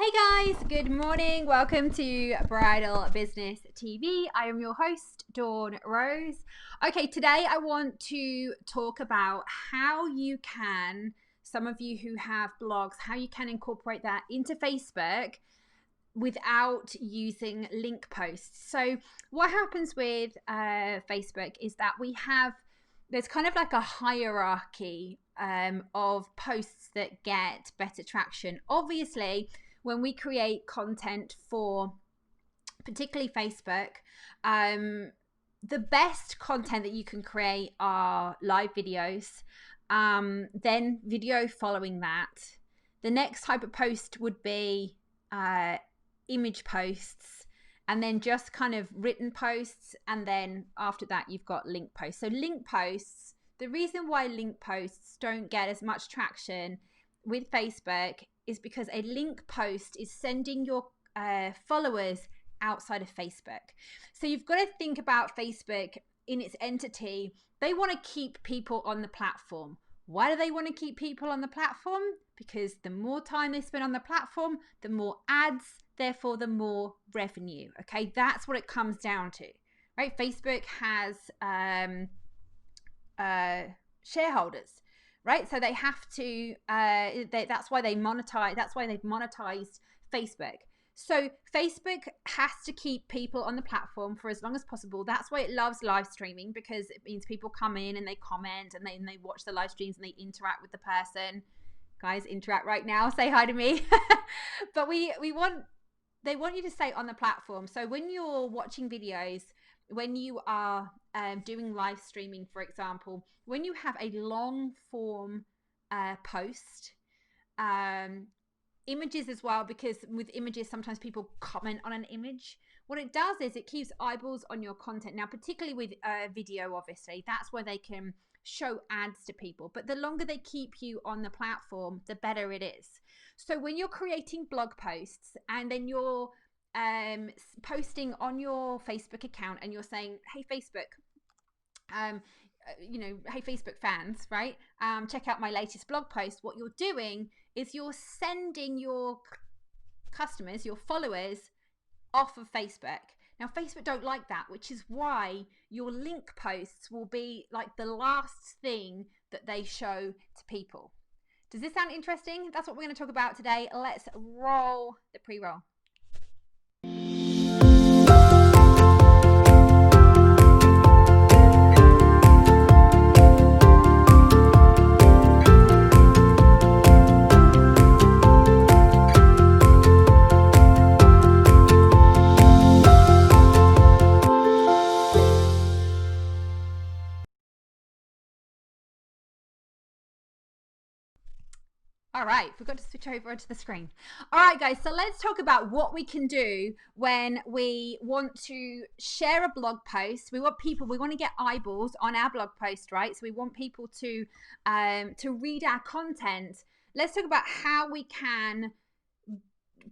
Hey guys, good morning. Welcome to Bridal Business TV. I am your host, Dawn Rose. Okay, today I want to talk about how you can, some of you who have blogs, how you can incorporate that into Facebook without using link posts. So what happens with Facebook is that there's kind of like a hierarchy of posts that get better traction. Obviously, when we create content for particularly Facebook, the best content that you can create are live videos, then video following that. The next type of post would be image posts, and then just kind of written posts, and then after that you've got link posts. So link posts, the reason why link posts don't get as much traction with Facebook is because a link post is sending your followers outside of Facebook. So you've got to think about Facebook in its entity. They want to keep people on the platform. Why do they want to keep people on the platform? Because the more time they spend on the platform, the more ads, therefore the more revenue. Okay, that's what it comes down to, right? Facebook has shareholders, right? So they have to, that's why they monetize, that's why they've monetized Facebook. So Facebook has to keep people on the platform for as long as possible. That's why it loves live streaming, because it means people come in and they comment and they watch the live streams and they interact with the person. Guys, interact right now, say hi to me. But they want you to stay on the platform. So when you're watching videos, when you are doing live streaming, for example, when you have a long form post, images as well, because with images sometimes people comment on an image. What it does is it keeps eyeballs on your content. Now, particularly with video, obviously that's where they can show ads to people, but the longer they keep you on the platform, the better it is. So when you're creating blog posts and then you're posting on your Facebook account and you're saying, hey Facebook, hey Facebook fans, right? Check out my latest blog post. What you're doing is you're sending your customers, your followers, off of Facebook. Now, Facebook don't like that, which is why your link posts will be like the last thing that they show to people. Does this sound interesting? That's what we're going to talk about today. Let's roll the pre-roll. All right, forgot to switch over to the screen. All right, guys, so let's talk about what we can do when we want to share a blog post. We want to get eyeballs on our blog post, right? So we want people to read our content. Let's talk about how we can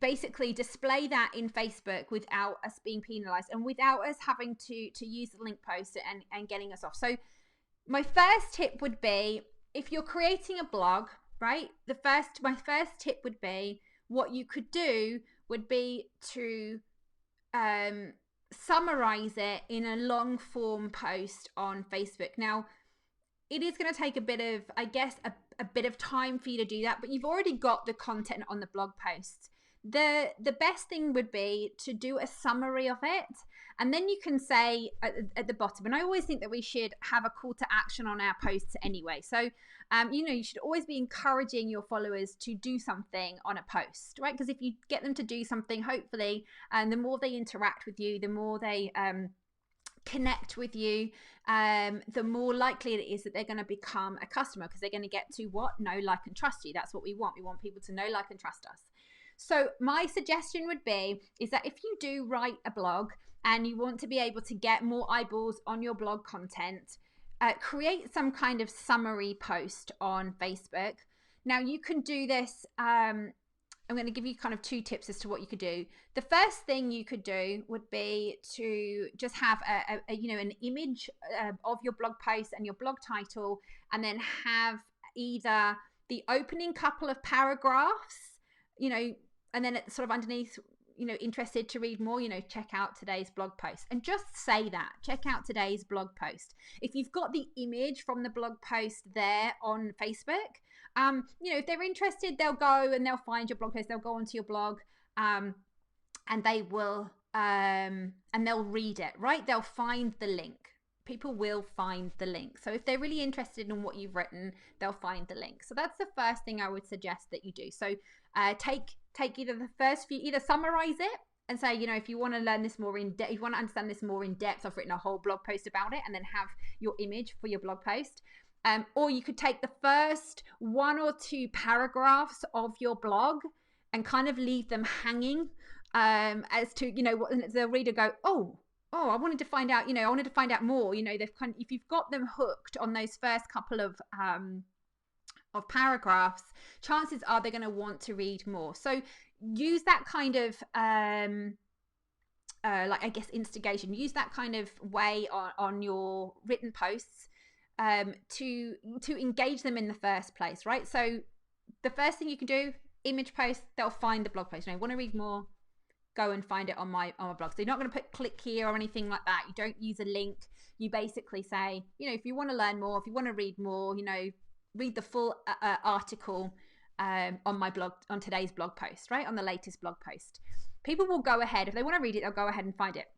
basically display that in Facebook without us being penalized and without us having to use the link post and getting us off. So my first tip would be, if you're creating a blog, right? My first tip would be, what you could do would be to summarize it in a long form post on Facebook. Now, it is going to take a bit of, I guess, a bit of time for you to do that, but you've already got the content on the blog posts. The best thing would be to do a summary of it, and then you can say at the bottom, and I always think that we should have a call to action on our posts anyway. So you should always be encouraging your followers to do something on a post, right? Because if you get them to do something, hopefully, and the more they interact with you, the more they connect with you, the more likely it is that they're going to become a customer, because they're going to get to know, like, and trust you. That's what we want. We want people to know, like, and trust us. So my suggestion would be is that if you do write a blog and you want to be able to get more eyeballs on your blog content, create some kind of summary post on Facebook. Now, you can do this. I'm going to give you kind of two tips as to what you could do. The first thing you could do would be to just have an image of your blog post and your blog title, and then have either the opening couple of paragraphs, and then it's sort of underneath, interested to read more, check out today's blog post, and just say that, check out today's blog post. If you've got the image from the blog post there on Facebook, if they're interested, they'll go and they'll find your blog post, they'll go onto your blog, and they will, and they'll read it, right? They'll find the link. People will find the link. So if they're really interested in what you've written, they'll find the link. So that's the first thing I would suggest that you do. So take either the first few, either summarize it and say, if you want to learn this more in depth, if you want to understand this more in depth, I've written a whole blog post about it, and then have your image for your blog post. Or you could take the first 1 or 2 paragraphs of your blog and kind of leave them hanging, as to, what the reader go, oh, I wanted to find out, I wanted to find out more. If you've got them hooked on those first couple of paragraphs, chances are they're going to want to read more. So use that kind of, instigation. Use that kind of way on your written posts, to engage them in the first place, right? So the first thing you can do, image post, they'll find the blog post. Want to read more? Go and find it on my blog. So you're not going to put click here or anything like that. You don't use a link. You basically say, if you want to learn more, if you want to read more, read the full article on my blog, on today's blog post, right? On the latest blog post. People will go ahead. If they want to read it, they'll go ahead and find it.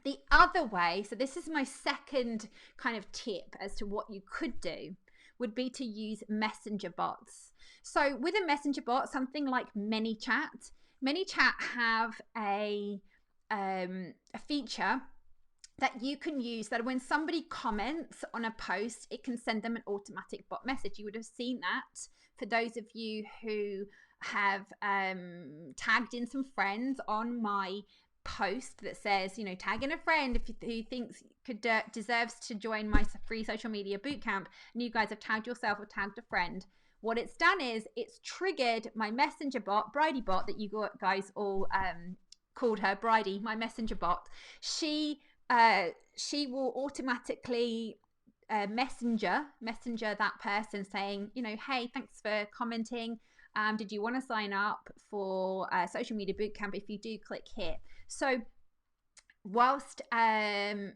The other way, so this is my second kind of tip as to what you could do, would be to use messenger bots. So with a messenger bot, something like ManyChat have a feature that you can use, that when somebody comments on a post, it can send them an automatic bot message. You would have seen that for those of you who have tagged in some friends on my post that says, tag in a friend who thinks deserves to join my free social media bootcamp, and you guys have tagged yourself or tagged a friend. What it's done is it's triggered my messenger bot, Bridie bot, that you guys all called her Bridie, my messenger bot. She will automatically messenger that person saying, hey, thanks for commenting. Did you want to sign up for social media bootcamp? If you do, click here. So whilst that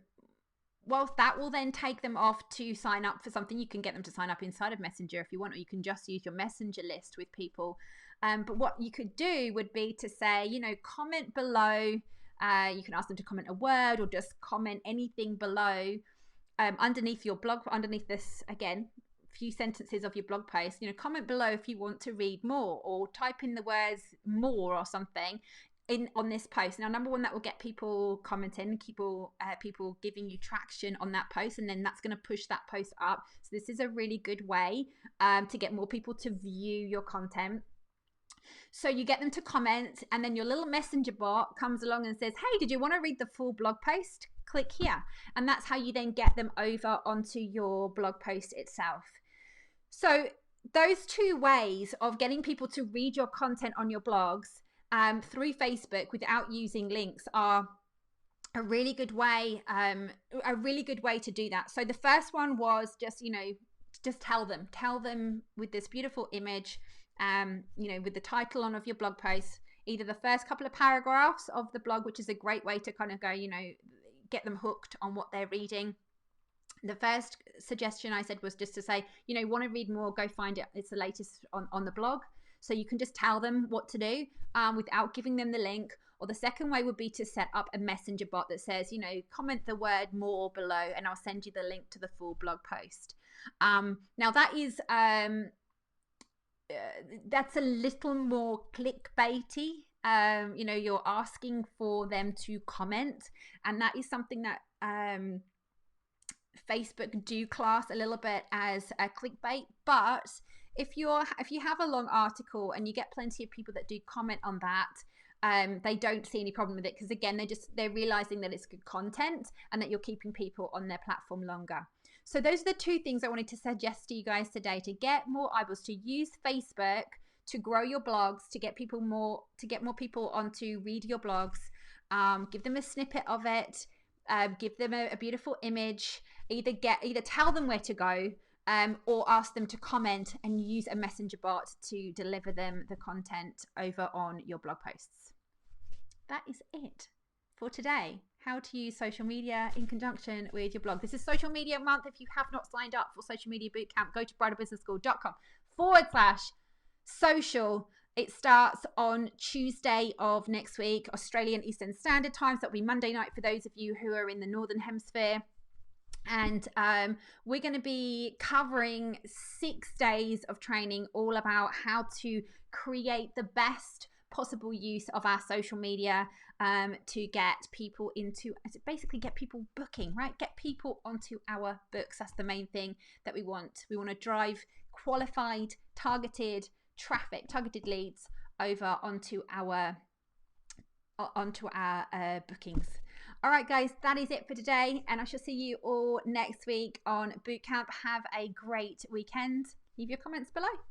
will then take them off to sign up for something, you can get them to sign up inside of Messenger if you want, or you can just use your Messenger list with people. But what you could do would be to say, comment below. You can ask them to comment a word or just comment anything below, underneath your blog, underneath this, again, few sentences of your blog post. Comment below if you want to read more, or type in the words more or something on this post. Now, number one, that will get people commenting, people giving you traction on that post, and then that's going to push that post up. So this is a really good way to get more people to view your content. So you get them to comment, and then your little messenger bot comes along and says, hey, did you want to read the full blog post? Click here. And that's how you then get them over onto your blog post itself. So those 2 ways of getting people to read your content on your blogs through Facebook without using links are a really good way to do that. So the first one was just, just tell them with this beautiful image, with the title of your blog post, either the first couple of paragraphs of the blog, which is a great way to kind of go, get them hooked on what they're reading. The first suggestion I said was just to say, want to read more, go find it. It's the latest on the blog. So you can just tell them what to do without giving them the link. Or the second way would be to set up a messenger bot that says, comment the word more below and I'll send you the link to the full blog post. Now that is, that's a little more clickbaity. You're asking for them to comment, and that is something that Facebook do class a little bit as a clickbait. But if you have a long article and you get plenty of people that do comment on that, they don't see any problem with it, because again, they're realizing that it's good content and that you're keeping people on their platform longer. So those are the 2 things I wanted to suggest to you guys today to get more eyeballs, to use Facebook to grow your blogs, to get more people on to read your blogs. Give them a snippet of it, give them a beautiful image, either tell them where to go, or ask them to comment and use a messenger bot to deliver them the content over on your blog posts. That is it for today. How to use social media in conjunction with your blog. This is Social Media Month. If you have not signed up for Social Media Bootcamp, go to bridalbusinessschool.com/social. It starts on Tuesday of next week, Australian Eastern Standard Time. So that'll be Monday night for those of you who are in the Northern Hemisphere. And we're going to be covering 6 days of training all about how to create the best possible use of our social media to get people into, basically get people booking, right? Get people onto our books. That's the main thing that we want. We want to drive qualified, targeted traffic, targeted leads over onto our bookings. All right, guys, that is it for today, and I shall see you all next week on Bootcamp. Have a great weekend. Leave your comments below.